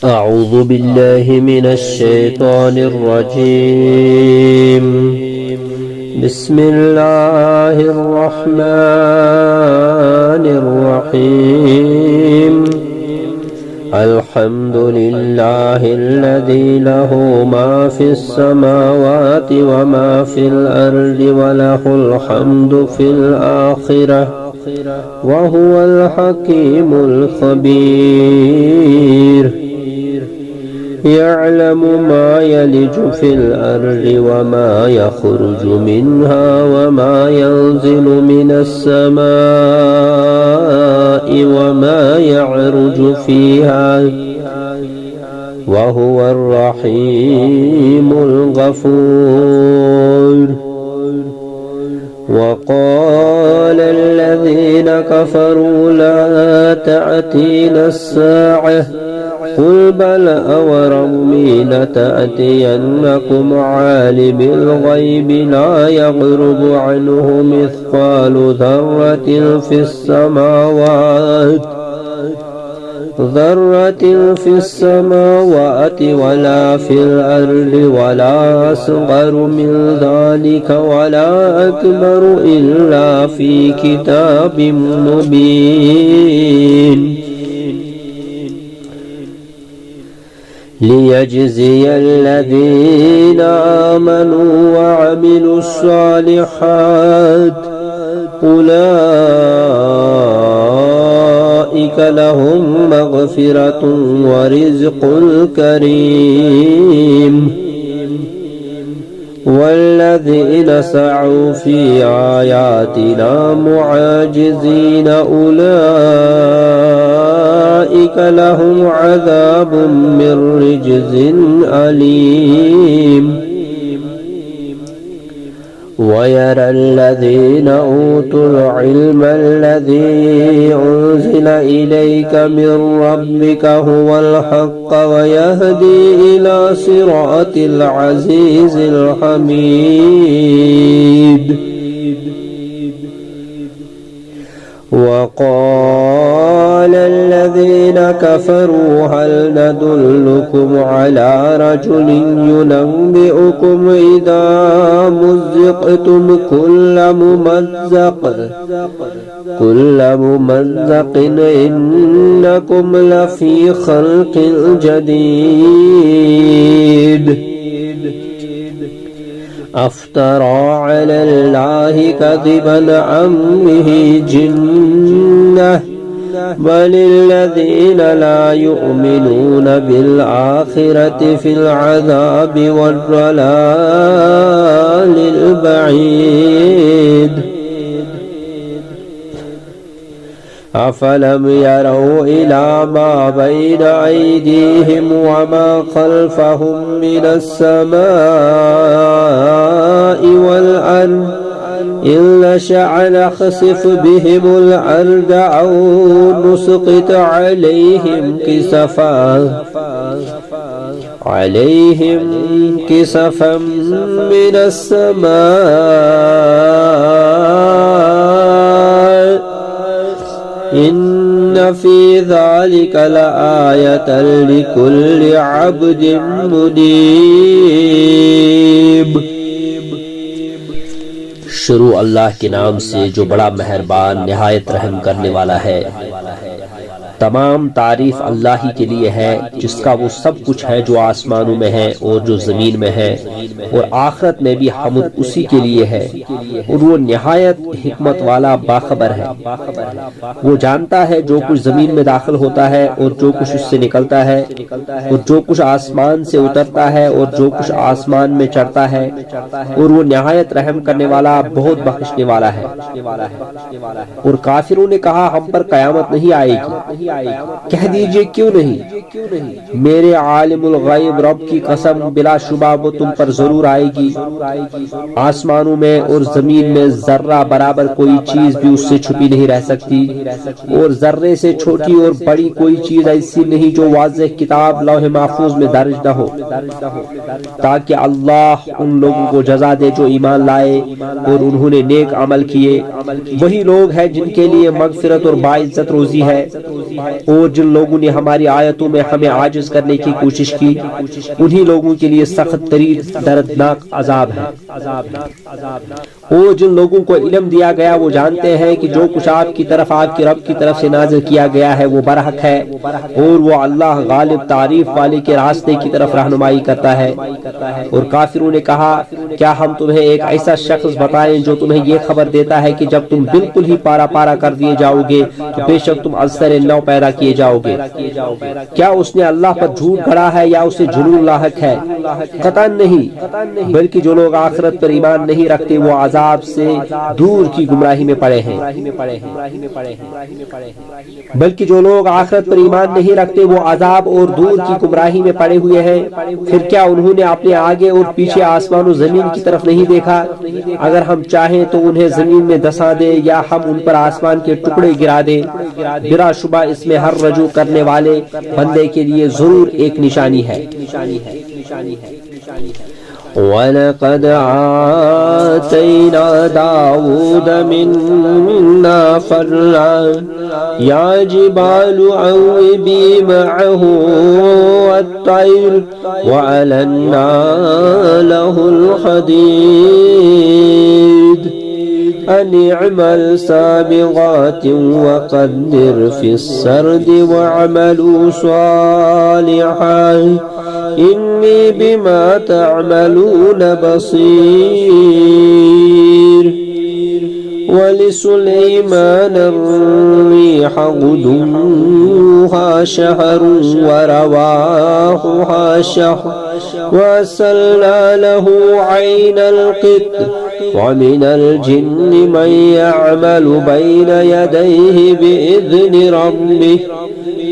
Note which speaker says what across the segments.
Speaker 1: أعوذ بالله من الشيطان الرجيم. بسم الله الرحمن الرحيم. الحمد لله الذي له ما في السماوات وما في الأرض وله الحمد في الآخرة وهو الحكيم الخبير. يعلم ما يلج في الأرض وما يخرج منها وما ينزل من السماء وما يعرج فيها وهو الرحيم الغفور. وقال الذين كفروا لا تأتينا الساعة قل بلى وربي لتأتينكم عالم الغيب لا يغرب عنه مثقال ذرة في السماوات ولا في الأرض ولا أصغر من ذلك ولا أكبر إلا في كتاب مبين. ليجزي الذين آمنوا وعملوا الصالحات أولئك لهم مغفرة ورزق كريم. والذين سعوا في آياتنا معاجزين أولئك لهم عذاب من رجز أليم. ويرى الذين أوتوا العلم الذي أنزل إليك من ربك هو الحق ويهدي إلى صراط العزيز الحميد. وقال الذين كفروا هل ندلكم على رجل ينبئكم إذا مزقتم كل ممزق إنكم لفي خلق جديد. أفترى على الله كذبا أم به جنة بل الذين لا يؤمنون بالآخرة في العذاب والضلال البعيد. أفلم يروا إلى ما بين أيديهم وما خلفهم من السماء والأرض إن نشأ نخسف بهم الأرض أو نسقط عليهم كسفا من السماء إن في ذلك لآية لكل عبد منيب.
Speaker 2: شروع اللہ کے نام سے جو بڑا مہربان نہایت رحم کرنے والا ہے۔ تمام تعریف اللہ ہی کے لیے ہے جس کا وہ سب کچھ ہے جو آسمانوں میں ہے اور جو زمین میں ہے، اور آخرت میں بھی حمد اسی کے لیے ہے، اور وہ نہایت حکمت والا باخبر ہے۔ وہ جانتا ہے جو کچھ زمین میں داخل ہوتا ہے اور جو کچھ اس سے نکلتا ہے، اور جو کچھ آسمان سے اترتا ہے اور جو کچھ آسمان میں چڑھتا ہے، اور وہ نہایت رحم کرنے والا بہت بخشنے والا ہے۔ اور کافروں نے کہا ہم پر قیامت نہیں آئے گی۔ کہہ دیجئے کیوں نہیں؟ میرے عالم الغیب رب کی قسم بلا شبہ وہ تم پر ضرور آئے گی۔ آسمانوں میں اور زمین میں ذرہ برابر کوئی چیز بھی اس سے چھپی نہیں رہ سکتی، اور ذرے سے چھوٹی اور بڑی کوئی چیز ایسی نہیں جو واضح کتاب لوح محفوظ میں درج نہ ہو، تاکہ اللہ ان لوگوں کو جزا دے جو ایمان لائے اور انہوں نے نیک عمل کیے۔ وہی لوگ ہیں جن کے لیے مغفرت اور باعزت روزی ہے، اور جن لوگوں نے ہماری آیتوں میں ہمیں عاجز کرنے کی کوشش کی انہی لوگوں کے لیے سخت ترین دردناک عذاب ہے۔ اور جن لوگوں کو علم دیا گیا وہ جانتے ہیں کہ جو کچھ آپ کی طرف آپ کے رب کی طرف سے نازل کیا گیا ہے وہ برحق ہے، اور وہ اللہ غالب تعریف والے کے راستے کی طرف رہنمائی کرتا ہے۔ اور کافروں نے کہا کیا ہم تمہیں ایک ایسا شخص بتائیں جو تمہیں یہ خبر دیتا ہے کہ جب تم بالکل ہی پارا پارا کر دیے جاؤ گے تو بے شک تم از سر نو پیدا کیے جاؤ گے۔ کیا اس نے اللہ پر جھوٹ گھڑا ہے یا اسے جنون لاحق ہے؟ قطعاً نہیں، بلکہ جو لوگ آخرت پر ایمان نہیں رکھتے وہ عذاب سے دور کی گمراہی میں پڑے ہیں۔ بلکہ جو لوگ آخرت پر ایمان نہیں رکھتے وہ عذاب اور دور کی گمراہی میں پڑے ہوئے ہیں۔ پھر کیا انہوں نے اپنے آگے اور پیچھے آسمان و زمین کی طرف نہیں دیکھا؟ اگر ہم چاہیں تو انہیں زمین میں دسا دے یا ہم ان پر آسمان کے ٹکڑے گرا دیں، بلا شبہ اس میں ہر رجوع کرنے والے بندے کے لیے ضرور ایک نشانی ہے۔
Speaker 1: وَلَقَدْ آتَيْنَا دَاوُودَ مِنَّا فَضْلًا يَا جِبَالُ أَوِّبِي مَعَهُ وَالطَّيْرَ وَأَلَنَّا لَهُ الْحَدِيدَ أَنِ اعْمَلْ سَابِغَاتٍ وَقَدِّرْ فِي السَّرْدِ وَاعْمَلُوا صَالِحًا إِنِّي بِمَا تَعْمَلُونَ بَصِيرٌ وَلِسُلَيْمَانَ الرِّيحَ غُدُوُّهَا شَهْرٌ وَرَوَاحُهَا شَهْرٌ وَأَسَلْنَا لَهُ عَيْنَ الْقِطْرِ وَمِنَ الْجِنِّ مَن يَعْمَلُ بَيْنَ يَدَيْهِ بِإِذْنِ رَبِّهِ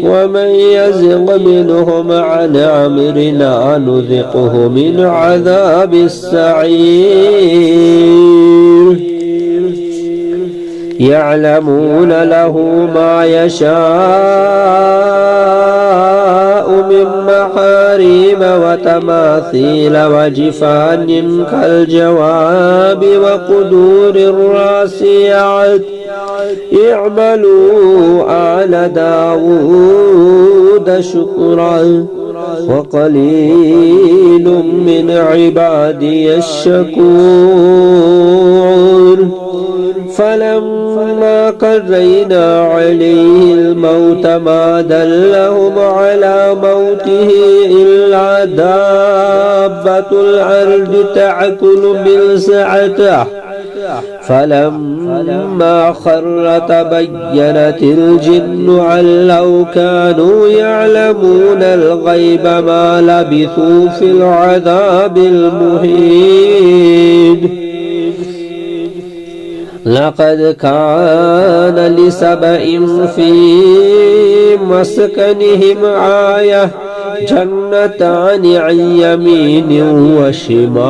Speaker 1: وَمَن يَزِغْ مِنْهُمْ عَنْ أَمْرِنَا نُذِقْهُ مِنْ عَذَابِ السَّعِيرِ يَعْلَمُونَ لَهُ مَا يَشَاءُ مِنْ مَحَارِيبَ وَتَمَاثِيلَ وَجِفَانٍ كَالْجَوَابِ وَقُدُورِ الرَّاسِيَاتِ اعْمَلُوا آلَ دَاوُودَ شُكْرًا وَقَلِيلٌ مِّنْ عِبَادِيَ الشَّكُورُ فَلَمَّا قَضَيْنَا عَلَيْهِ الْمَوْتَ مَا دَلَّهُمْ عَلَى مَوْتِهِ إِلَّا دَابَّةُ الْأَرْضِ تَأْكُلُ مِنْ سَأَتِهِ فَلَمَّا خَرَّ تَبَيَّنَتِ الْجِنُّ أَن لَّوْ كَانُوا يَعْلَمُونَ الْغَيْبَ مَا لَبِثُوا فِي الْعَذَابِ الْمُهِينِ لَقَدْ كَانَ لِسَبَإٍ فِي مَسْكَنِهِمْ آيَةٌ جَنَّتَانِ عَنْ يَمِينٍ وَشِمَالٍ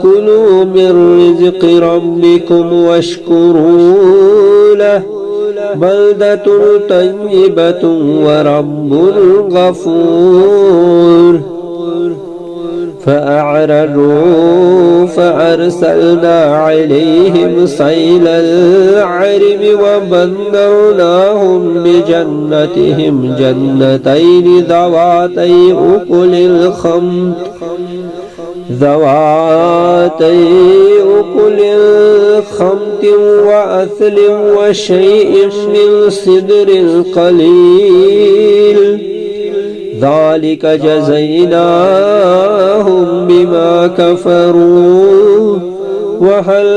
Speaker 1: كُلُوا مِنْ رِزْقِ رَبِّكُمْ وَاشْكُرُوا لَهُ بَلْدَةٌ طَيِّبَةٌ وَرَبٌّ غَفُورٌ فَأَعْرَضُوا فَأَرْسَلْنَا عَلَيْهِمْ سَيْلَ الْعَرِمِ وَبَدَّلْنَاهُمْ بِجَنَّتِهِمْ جَنَّتَيْنِ ذَوَاتَيْ أُكُلٍ خَمْطٍ وَأَثْلٍ وَشَيْءٍ مِّنْ سِدْرٍ قَلِيلٍ ذَلِكَ جَزَيْنَاهُمْ بِمَا كَفَرُوا وَهَلْ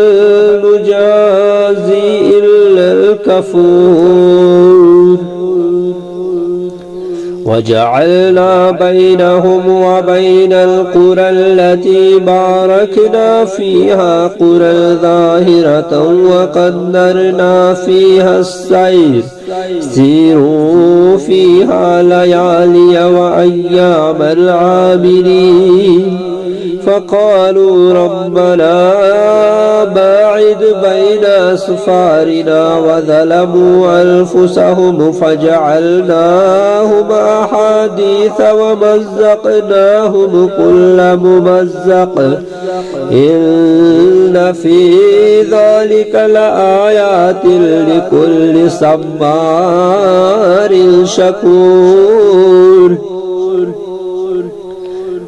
Speaker 1: نُجَازِي إِلَّا الْكَفُورَ وَجَعَلْنَا بَيْنَهُمْ وَبَيْنَ الْقُرَى الَّتِي بَارَكْنَا فِيهَا قُرًى ظَاهِرَةً وَقَدَّرْنَا فِيهَا السَّيْرَ سِيرُوا فِيهَا لَيَالِيَ وَأَيَّامًا عَامِرِينَ فقالوا ربنا باعد بين أسفارنا وظلموا أنفسهم فجعلناهم أحاديث ومزقناهم كل ممزق إن في ذلك لآيات لكل صبار شكور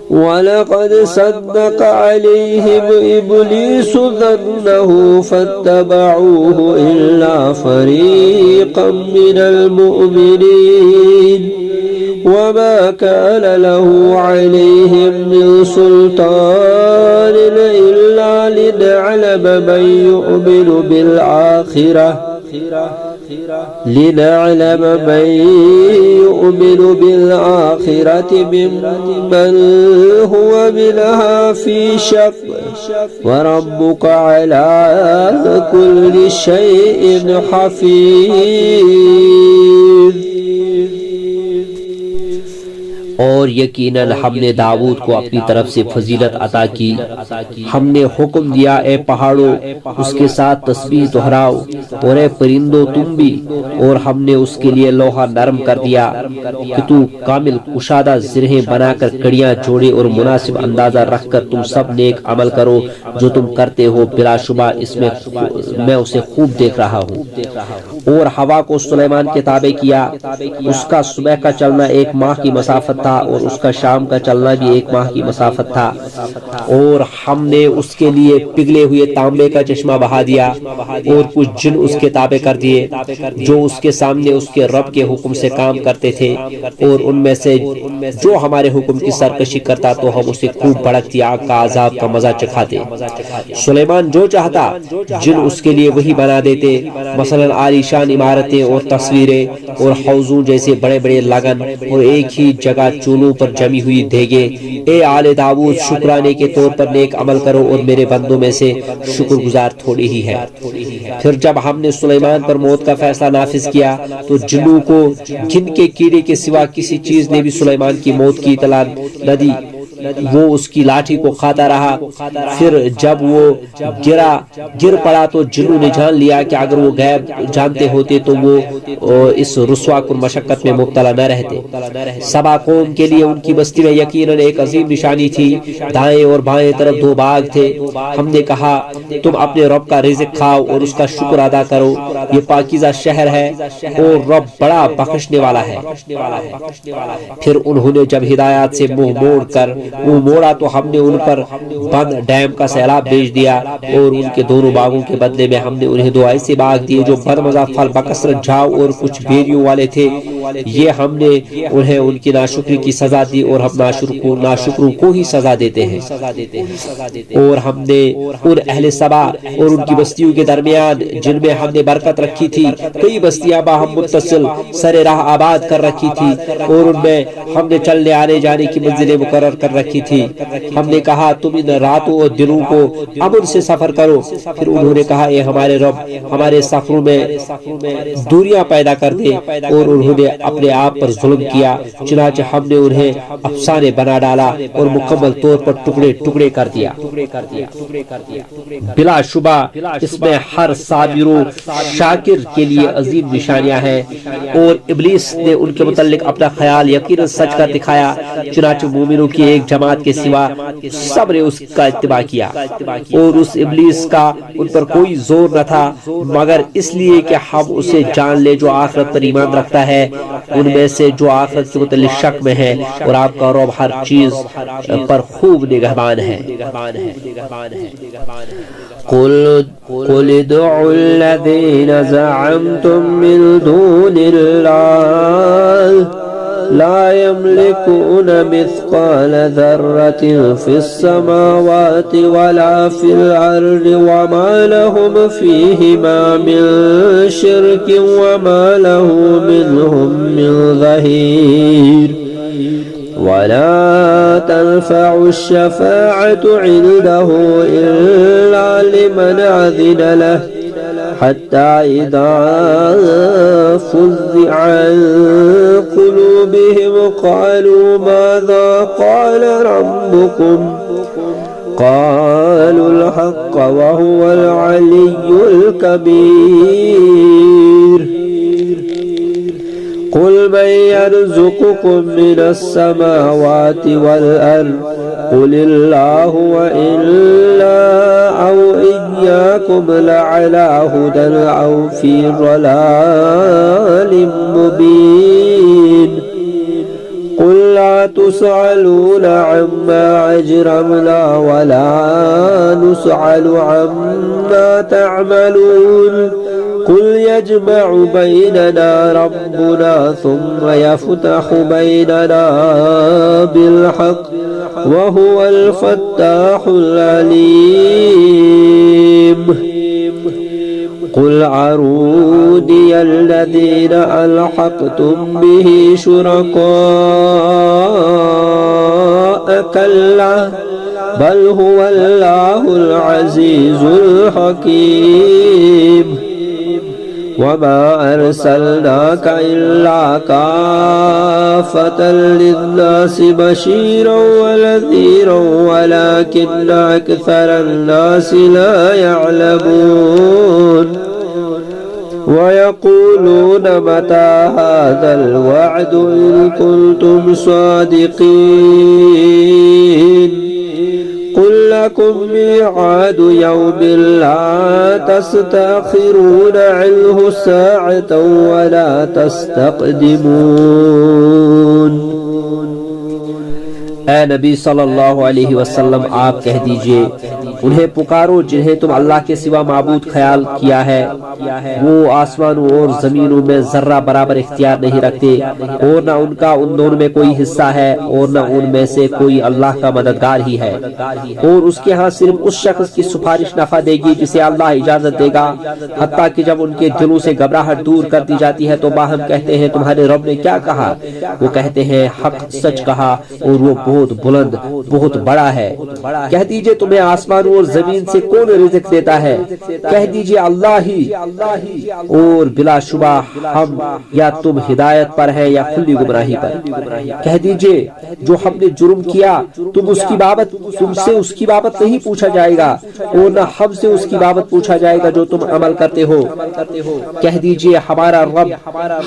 Speaker 1: ولقد صدق عليهم إبليس ظنه فاتبعوه إلا فريقا من المؤمنين وما كان له عليهم من سلطان إلا لنعلم من يؤمن بالآخرة ممن هو منها في شك وربك على كل شيء حفيظ.
Speaker 2: اور یقیناً ہم نے داؤد کو اپنی طرف سے فضیلت عطا کی. ہم نے حکم دیا اے پہاڑوں اس کے ساتھ تسبیح دہراؤ اور اے پرندوں تم بھی، اور ہم نے اس کے لیے لوہا نرم کر دیا کہ تو کامل کشادہ زرہیں بنا کر کڑیاں جوڑے اور مناسب اندازہ رکھ کر تم سب نیک عمل کرو جو تم کرتے ہو، بلا شبہ اس میں میں اسے خوب دیکھ رہا ہوں. اور ہوا کو سلیمان کے تابع کیا، اس کا صبح کا چلنا 1 ماہ کی مسافت تھا اور اس کا شام کا چلنا بھی 1 ماہ کی مسافت تھا. اور ہم نے اس کے لیے پگھلے ہوئے تانبے کا چشمہ بہا دیا اور کچھ جن اس کے تابع کر دیے جو اس کے سامنے اس کے رب کے حکم سے کام کرتے تھے، اور ان میں سے جو ہمارے حکم کی سرکشی کرتا تو ہم اسے خوب بھڑکتی آگ کا عذاب کا مزہ چکھاتے. سلیمان جو چاہتا جن اس کے لیے وہی بنا دیتے، مثلا عالی شان عمارتیں اور تصویریں اور حوضوں جیسے بڑے بڑے لگن اور ایک ہی جگہ چولوں پر جمی ہوئی دیگیں. اے آل داؤد شکرانے کے طور پر نیک عمل کرو اور میرے بندوں میں سے شکر گزار تھوڑی ہی ہے. پھر جب ہم نے سلیمان پر موت کا فیصلہ نافذ کیا تو جنوں کو جن کے کیڑے کے سوا کسی چیز نے بھی سلیمان کی موت کی اطلاع نہ دی، وہ اس کی لاٹھی کو کھاتا رہا. پھر جب وہ گر پڑا تو جنوں نے جان لیا کہ اگر وہ غیب جانتے ہوتے تو وہ اس رسوا کن مشقت میں مبتلا نہ رہتے. سبا قوم کے لیے ان کی بستی میں یقیناً ایک عظیم نشانی تھی. دائیں اور بائیں طرف 2 باغ تھے. ہم نے کہا تم اپنے رب کا رزق کھاؤ اور اس کا شکر ادا کرو، یہ پاکیزہ شہر ہے اور رب بڑا بخشنے والا ہے. پھر انہوں نے جب ہدایات سے منہ موڑا تو ہم نے ان پر بند ڈیم کا سیلاب بھیج دیا، اور ان کے دونوں باغوں کے بدلے میں ہم نے انہیں 2 ایسے باغ دیے جو بدمزہ پھل بکثرت جھاؤ اور کچھ بیریوں والے تھے. یہ ہم نے انہیں ان کی ناشکری کی سزا دی اور ہم ناشکروں کو ہی سزا دیتے ہیں. اور ہم نے ان اہل سبا اور ان کی بستیوں کے درمیان جن میں ہم نے برکت رکھی تھی کئی بستیاں باہم متصل سر راہ آباد کر رکھی تھی، اور ان میں ہم نے چلنے آنے جانے کی منزلیں مقرر کر رکھی تھی. ہم نے کہا تم ان راتوں اور دنوں کو امن سے سفر کرو. پھر انہوں نے کہا اے ہمارے رب ہمارے سفروں میں دوریاں پیدا کر دے، اور انہوں نے اپنے آپ پر ظلم کیا، چنانچہ ہم نے انہیں افسانے بنا ڈالا اور مکمل طور پر ٹکڑے ٹکڑے کر دیا. بلا شبہ اس میں ہر صابر و شاکر کے لیے عظیم نشانیاں ہیں. اور ابلیس نے ان کے متعلق اپنا خیال یقیناً سچ کر دکھایا، چنانچہ مومنوں کی ایک جماعت کے سوا سب نے اس کا اتباع کیا. اور اس ابلیس کا ان پر کوئی زور نہ تھا مگر اس لیے کہ ہم اسے جان لے جو آخرت پر ایمان رکھتا ہے، ان میں سے جو آخرت کے متعلق شک میں ہے، اور آپ کا رب ہر چیز پر خوب نگہبان ہے. قل ادعوا الذين زعمتم من دون الله لا يملكون مثقال ذرة في السماوات ولا في الأرض وما لهم فيهما من شرك وما له منهم من ظهير ولا تنفع الشفاعة عنده إلا لمن أذن له حتى إذا فزع عن قلوبهم قالوا ماذا قال ربكم
Speaker 1: قالوا الحق وهو العلي الكبير قل من يرزقكم من السماوات والأرض قل الله وإنا أو إياكم لعلى هدى أو في ضلال مبين قل لا تسألون عما أجرمنا ولا نسأل عما تعملون قل يجمع بيننا ربنا ثم يفتح بيننا بالحق وهو الفتاح العليم قل أروني الذين ألحقتم به شركاء كلا بل هو الله العزيز الحكيم وما أرسلناك إلا كافة للناس بشيرا ونذيرا ولكن أكثر الناس لا يعلمون ويقولون متى هذا الوعد إن كنتم صادقين قل لكم ميعاد يوم لا تستأخرون عنه ساعة ولا تستقدمون
Speaker 2: اے نبی صلی اللہ علیہ وسلم آپ کہہ دیجئے انہیں پکارو جنہیں تم اللہ کے سوا معبود خیال کیا ہے وہ آسمانوں اور زمینوں میں ذرہ برابر اختیار نہیں رکھتے اور نہ ان کا ان دونوں میں کوئی حصہ ہے اور نہ ان میں سے کوئی اللہ کا مددگار ہی ہے اور اس کے ہاں صرف اس شخص کی سفارش نفع دے گی جسے اللہ اجازت دے گا حتیٰ کہ جب ان کے دلوں سے گھبراہٹ دور کر دی جاتی ہے تو باہم کہتے ہیں تمہارے رب نے کیا کہا وہ کہتے ہیں حق سچ کہا اور وہ بہت بلند بہت بڑا ہے کہہ دیجئے تمہیں آسمانوں اور زمین سے کون رزق دیتا ہے کہہ دیجئے اللہ ہی اور بلا شبہ ہم یا تم ہدایت پر ہے یا کھلی گمراہی پر کہہ دیجئے جو ہم نے جرم کیا تم سے اس کی بابت نہیں پوچھا جائے گا اور نہ ہم سے اس کی بابت پوچھا جائے گا جو تم عمل کرتے ہو کہہ دیجئے ہمارا رب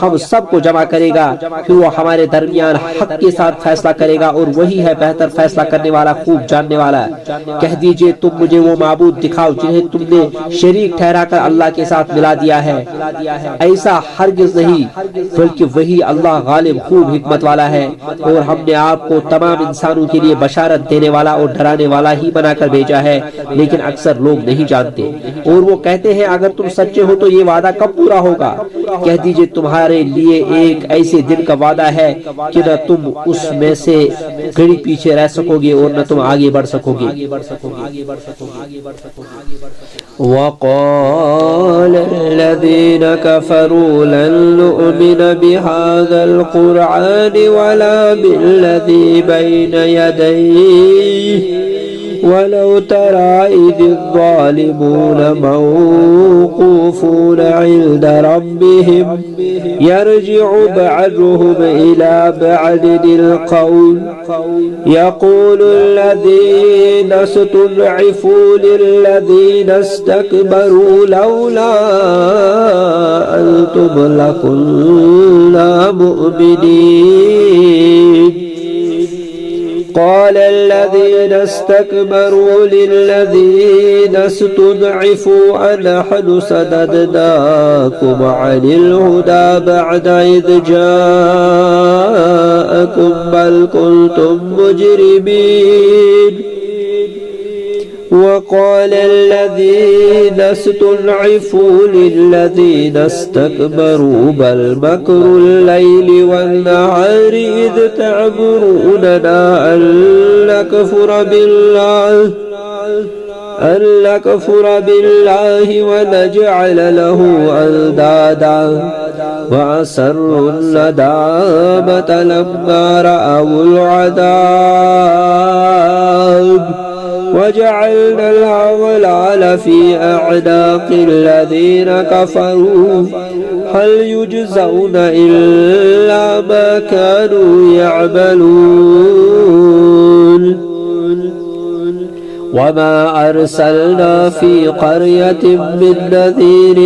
Speaker 2: ہم سب کو جمع کرے گا پھر وہ ہمارے درمیان حق کے ساتھ فیصلہ کرے گا اور وہی ہے بہتر فیصلہ کرنے والا خوب جاننے والا کہہ دیجئے تم مجھے وہ معبود دکھاؤ جنہیں تم نے شریک ٹھہرا کر اللہ کے ساتھ ملا دیا ہے ایسا ہرگز نہیں بلکہ وہی اللہ غالب خوب حکمت والا ہے اور ہم نے آپ کو تمام انسانوں کے لیے بشارت دینے والا اور ڈرانے والا ہی بنا کر بھیجا ہے لیکن اکثر لوگ نہیں جانتے اور وہ کہتے ہیں اگر تم سچے ہو تو یہ وعدہ کب پورا ہوگا کہہ دیجئے تمہارے لیے ایک ایسے دن کا وعدہ ہے کہ نہ تم اس میں سے گھڑی پیچھے رہ سکو گے اور نہ تم آگے بڑھ سکو گے
Speaker 1: وقال الذين كفروا لن نؤمن بهذا القرآن ولا بالذي بين يديه ولو ترى إذ الظالمون موقوفون عند ربهم يرجع بعضهم إلى بعض القول يقول الذين استضعفوا للذين استكبروا لولا أنتم لكنا مؤمنين قال الذين استكبروا للذين استضعفوا أنحن صددناكم عن الهدى بعد إذ جاءكم بل كنتم مجرمين وقال الذين استضعفوا للذين استكبروا بل مكر الليل والنهار إذ تأمروننا أن نكفر بالله ونجعل له أندادا وأسروا الندامة لما رأوا العذاب وجعلنا الأغلال في أعناق الذين كفروا هل يجزون إلا ما كانوا يعملون وما أرسلنا في قرية من نذير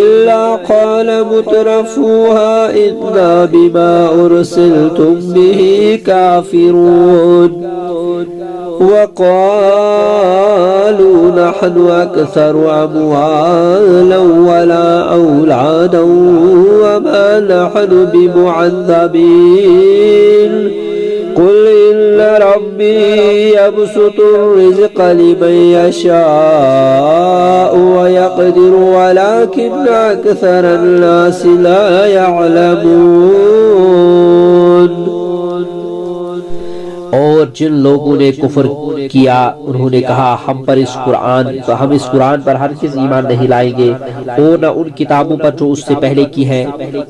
Speaker 1: إلا قال مترفوها إنا بما أرسلتم به كافرون وقالوا نحن أكثر أموالا ولا أولادا وما نحن بمعذبين قل إن ربي يبسط الرزق لمن يشاء ويقدر ولكن أكثر الناس لا يعلمون.
Speaker 2: اور جن لوگوں نے کفر کیا انہوں نے کہا ہم اس قرآن پر ہرگز ایمان نہیں لائیں گے اور نہ ان کتابوں پر جو اس سے پہلے کی ہیں.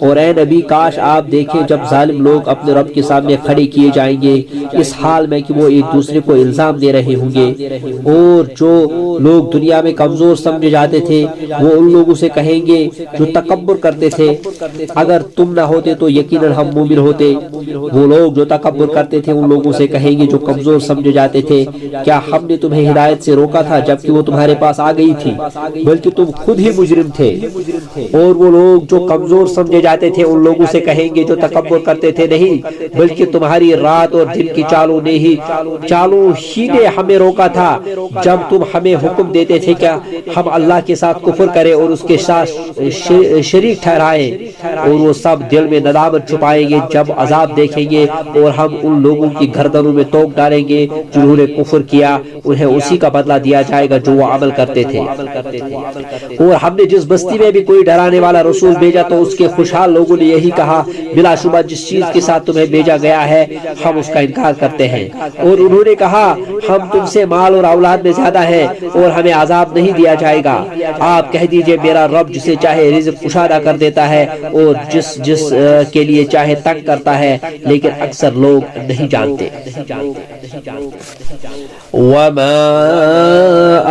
Speaker 2: اور اے نبی کاش آپ دیکھیں جب ظالم لوگ اپنے رب کے سامنے کھڑے کیے جائیں گے اس حال میں کہ وہ ایک دوسرے کو الزام دے رہے ہوں گے. اور جو لوگ دنیا میں کمزور سمجھے جاتے تھے وہ ان لوگوں سے کہیں گے جو تکبر کرتے تھے اگر تم نہ ہوتے تو یقیناً ہم مومن ہوتے. وہ لوگ جو تکبر کرتے تھے ان لوگوں سے کہیں گے جو کمزور سمجھے جاتے تھے کیا ہم نے تمہیں ہدایت سے روکا تھا جبکہ وہ تمہارے پاس آ گئی تھی بلکہ تم خود ہی مجرم تھے. اور وہ لوگ جو کمزور سمجھے جاتے تھے ان لوگوں سے کہیں گے جو تکبر کرتے تھے نہیں بلکہ تمہاری رات اور دن کی چالوں ہی نے ہمیں روکا تھا جب تم ہمیں حکم دیتے تھے کیا ہم اللہ کے ساتھ کفر کریں اور اس کے ساتھ شریک ٹھہرائیں. اور وہ سب دل میں ندامت چھپائیں گے جب عذاب دیکھیں گے اور ہم ان لوگوں کی گردنوں میں توک ڈالیں گے جنہوں نے کفر کیا انہیں اسی کا بدلہ دیا جائے گا جو وہ عمل کرتے تھے. اور ہم نے جس بستی میں بھی کوئی ڈرانے والا رسول بھیجا تو اس کے خوشحال لوگوں نے یہی کہا بلا شبہ جس چیز کے ساتھ تمہیں بھیجا گیا ہے ہم اس کا انکار کرتے ہیں. اور انہوں نے کہا ہم تم سے مال اور اولاد میں زیادہ ہیں اور ہمیں عذاب نہیں دیا جائے گا. آپ کہہ دیجئے میرا رب جسے چاہے رزق کشادہ کر دیتا ہے اور جس کے لیے چاہے تنگ کرتا ہے لیکن اکثر لوگ نہیں جانتے.
Speaker 1: وما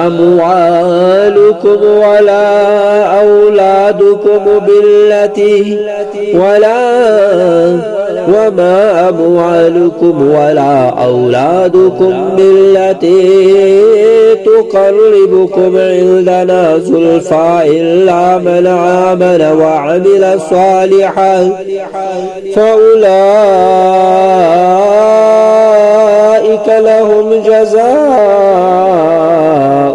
Speaker 1: أموالكم ولا أولادكم بالتي تقربكم عندنا زلفى إلا من آمن وعمل صالحا فأولئك لهم جزاء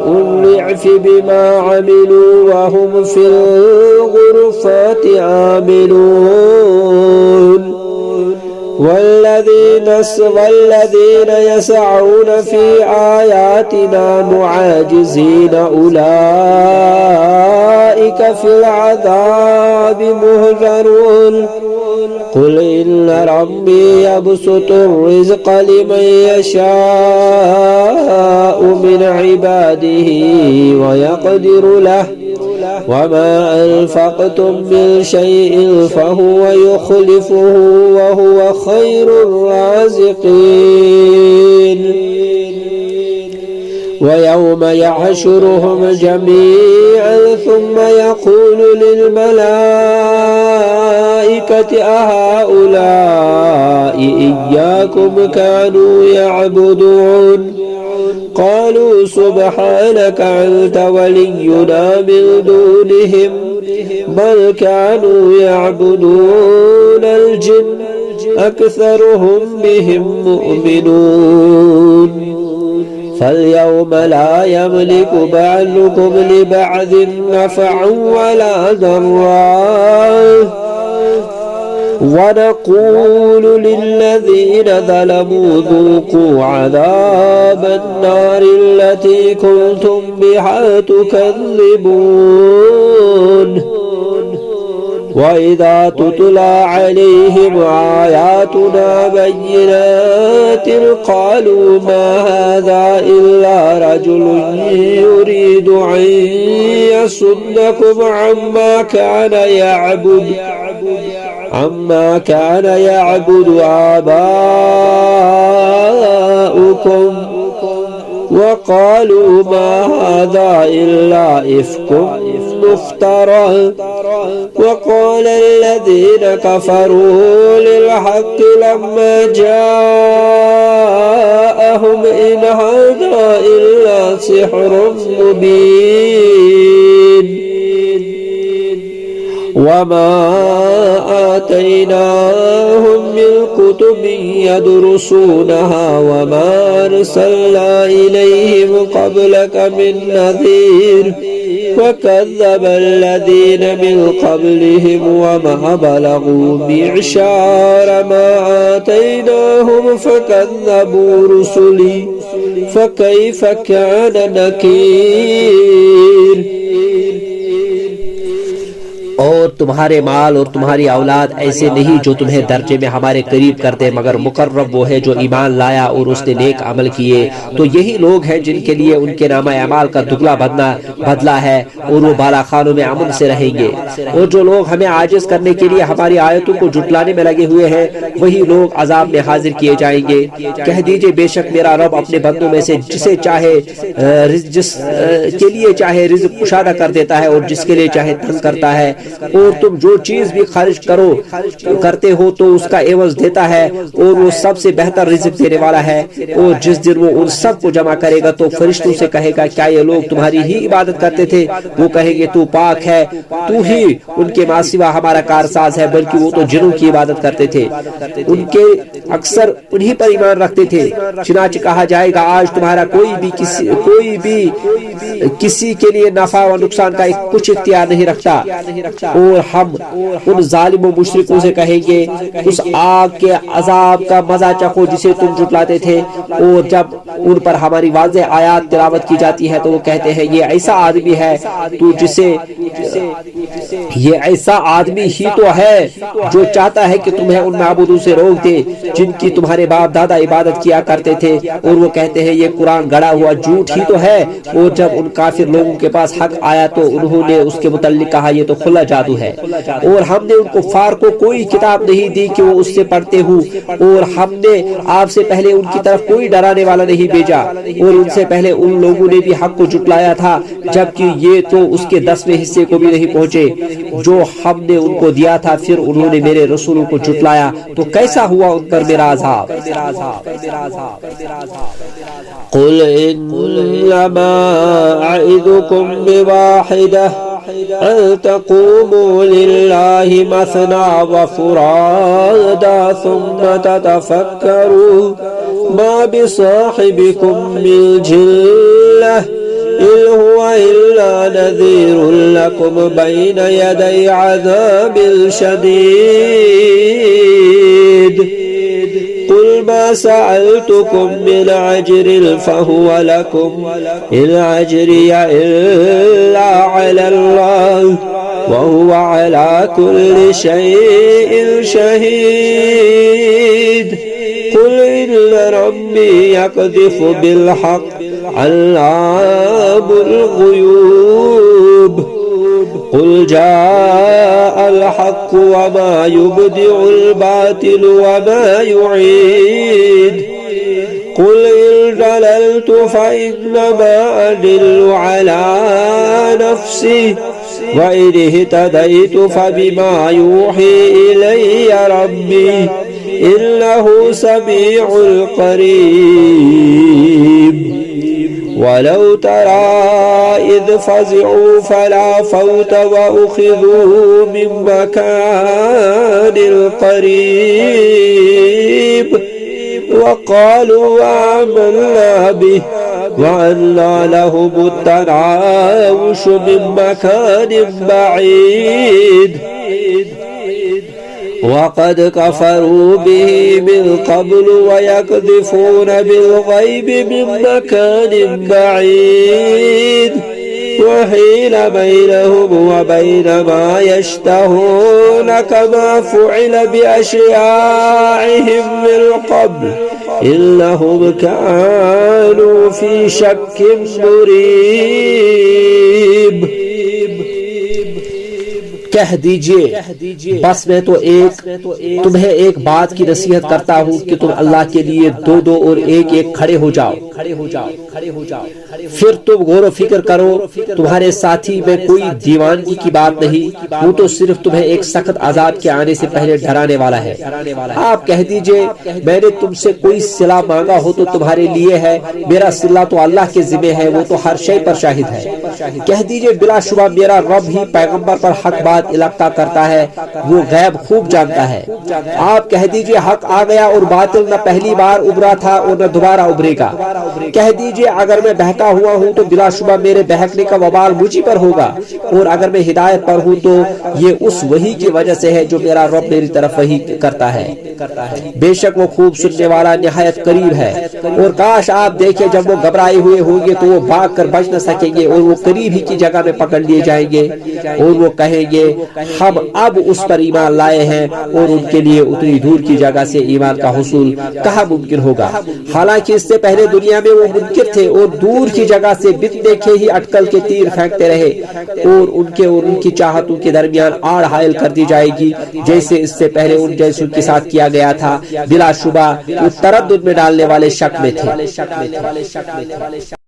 Speaker 1: الضعف بما عملوا وهم في الغرفات آمنون. والذين يسعون في آياتنا معاجزين أولئك في العذاب مهجرون. قل إن ربي يبسط الرزق لمن يشاء من عباده ويقدر له وما أنفقتم من شيء فهو يخلفه وهو خير الرازقين. ويوم يحشرهم جميعا ثم يقول للملائكة أهؤلاء إياكم كانوا يعبدون قالوا سبحانك أنت ولينا من دونهم بل كانوا يعبدون الجن أكثرهم بهم مؤمنون. فاليوم لا يملك بعضكم لبعض نفعا ولا ضرا ونقول للذين ظلموا ذوقوا عذاب النار التي كنتم بها تكذبون. وإذا تتلى عليهم آياتنا بينات قالوا ما هذا إلا رجل يريد أن يصدكم عما كان يعبد آباؤكم وقالوا ما هذا إلا إفك مفترى وقال الذين كفروا للحق لما جاءهم إن هذا إلا سحر مبين وما آتيناهم من كتب يدرسونها وما أرسلنا إليهم قبلك من نذير وكذب الذين من قبلهم وما بلغوا معشار ما آتيناهم فكذبوا رسلي فكيف كان نكير.
Speaker 2: اور تمہارے مال اور تمہاری اولاد ایسے نہیں جو تمہیں درجے میں ہمارے قریب کر دے، مگر مقرب وہ ہے جو ایمان لایا اور اس نے نیک عمل کیے. تو یہی لوگ ہیں جن کے لیے ان کے نامہ اعمال کا دگلا بدلہ ہے اور وہ بالا خانوں میں امن سے رہیں گے. اور جو لوگ ہمیں عاجز کرنے کے لیے ہماری آیتوں کو جھٹلانے میں لگے ہوئے ہیں وہی لوگ عذاب میں حاضر کیے جائیں گے. کہہ دیجئے بے شک میرا رب اپنے بندوں میں سے جس کے لیے چاہے رزق کشادہ کر دیتا ہے اور جس کے لیے چاہے تنگ کرتا ہے. اور تم جو چیز بھی خرچ کرتے ہو تو اس کا عوض دیتا ہے اور وہ سب سے بہتر رزق دینے والا ہے. اور جس دن وہ ان سب کو جمع کرے گا تو فرشتوں سے کہے گا کیا یہ لوگ تمہاری ہی عبادت کرتے تھے؟ وہ کہیں گے تو پاک ہے، تو ہی ان کے ماں سوا ہمارا کارساز ہے، بلکہ وہ تو جنوں کی عبادت کرتے تھے. ان کے اکثر انہی پر ایمان رکھتے تھے. چنانچہ کہا جائے گا آج تمہارا کوئی بھی کسی کے لیے نفع و نقصان کا کچھ اختیار نہیں رکھتا. اور ہم ان ظالم و مشرکوں سے کہیں گے اس آگ کے عذاب کا مزہ چکھو جسے تم جھٹلاتے تھے. اور جب ان پر ہماری واضح آیات تلاوت کی جاتی ہے تو وہ کہتے ہیں یہ ایسا آدمی ہے ہی تو ہے جو چاہتا ہے کہ تمہیں ان معبودوں سے روک دے جن کی تمہارے باپ دادا عبادت کیا کرتے تھے. اور وہ کہتے ہیں یہ قرآن گڑا ہوا جھوٹ ہی تو ہے. اور جب ان کافر لوگوں کے پاس حق آیا تو انہوں نے اس کے متعلق کہا یہ تو کھلا جادو ہے. اور ہم نے ان کفار کو کوئی کتاب نہیں دی کہ وہ اس سے پڑھتے ہوں. اور ہم نے آپ سے پہلے ان کی طرف کوئی ڈرانے والا نہیں بھیجا. اور ان سے پہلے ان لوگوں نے بھی حق کو جھٹلایا تھا جبکہ یہ تو اس کے 10ویں حصے کو بھی نہیں پہنچے جو ہم نے ان کو دیا تھا. پھر انہوں نے میرے رسولوں کو جھٹلایا تو کیسا ہوا ان پر میرا عذاب.
Speaker 1: قل انما اعظكم بواحدة ان تقوموا لله مثنى وفرادا ثم تتفكروا ما بصاحبكم من جنة إن هو إلا نذير لكم بين يدي عذاب شديد. قل ما سألتكم من أجر فهو لكم إن أجري إلا على الله وهو على كل شيء شهيد. قل إن ربي يقذف بالحق علام الغيوب. قل جاء الحق وما يبدع الباطل وما يعيد. قل إن ضللت فإنما أضل على نفسي وإن اهتديت فبما يوحي إلي ربي إنه سميع قريب. ولو ترى إذ فزعوا فلا فوت وأخذوا من مكان قريب وقالوا آمنا به وأنى لهم التناوش من مكان بعيد. وقد كفروا به من قبل ويقذفون بالغيب من مكان بعيد وحيل بينهم وبين ما يشتهون كما فعل بأشياعهم من قبل إنهم كانوا في شك مريب.
Speaker 2: کہہ دیجئے بس میں تو تمہیں ایک بات کی نصیحت کرتا ہوں کہ تم اللہ کے لیے دو دو اور ایک ایک کھڑے ہو جاؤ، پھر تم غور و فکر کرو، تمہارے ساتھی میں کوئی دیوانگی کی بات نہیں، وہ تو صرف تمہیں ایک سخت عذاب کے آنے سے پہلے ڈرانے والا ہے۔ آپ کہہ دیجئے میں نے تم سے کوئی صلہ مانگا ہو تو تمہارے لیے ہے، میرا صلہ تو اللہ کے ذمہ ہے، وہ تو ہر شے پر شاہد ہے۔ کہہ دیجئے بلا شبہ میرا رب ہی پیغمبر پر حق بات القا کرتا ہے، وہ غیب خوب جانتا ہے۔ آپ کہہ دیجئے حق آ گیا اور باطل نہ پہلی بار ابھرا تھا اور نہ دوبارہ ابھرے گا۔ کہہ دیجئے اگر میں بہکا ہوا ہوں تو بلا شبہ میرے بہکنے کا وبال مجھی پر ہوگا، اور اگر میں ہدایت پر ہوں تو یہ اس وحی کی وجہ سے ہے جو میرا رب میری طرف وحی کرتا ہے۔ بے شک وہ خوب سننے والا نہایت قریب ہے۔ اور کاش آپ دیکھیں جب وہ گھبرائے ہوئے ہوں گے تو وہ بھاگ کر بچ نہ سکیں گے، اور وہ قریب ہی کی جگہ میں پکڑ لیے جائیں گے، اور وہ کہیں گے ہم اب اس پر ایمان لائے ہیں، اور ان کے لیے اتنی دور کی جگہ سے ایمان کا حصول کہاں ممکن ہوگا، حالانکہ اس سے پہلے دنیا میں وہ منکر تھے اور دور کی جگہ سے بن دیکھے ہی اٹکل کے تیر پھینکتے رہے، اور ان کی چاہتوں کے درمیان آڑ حائل کر دی جائے گی جیسے اس سے پہلے ان جیسوں کے ساتھ کیا گیا تھا۔ بلا شبہ وہ تردد میں ڈالنے والے شک میں تھے۔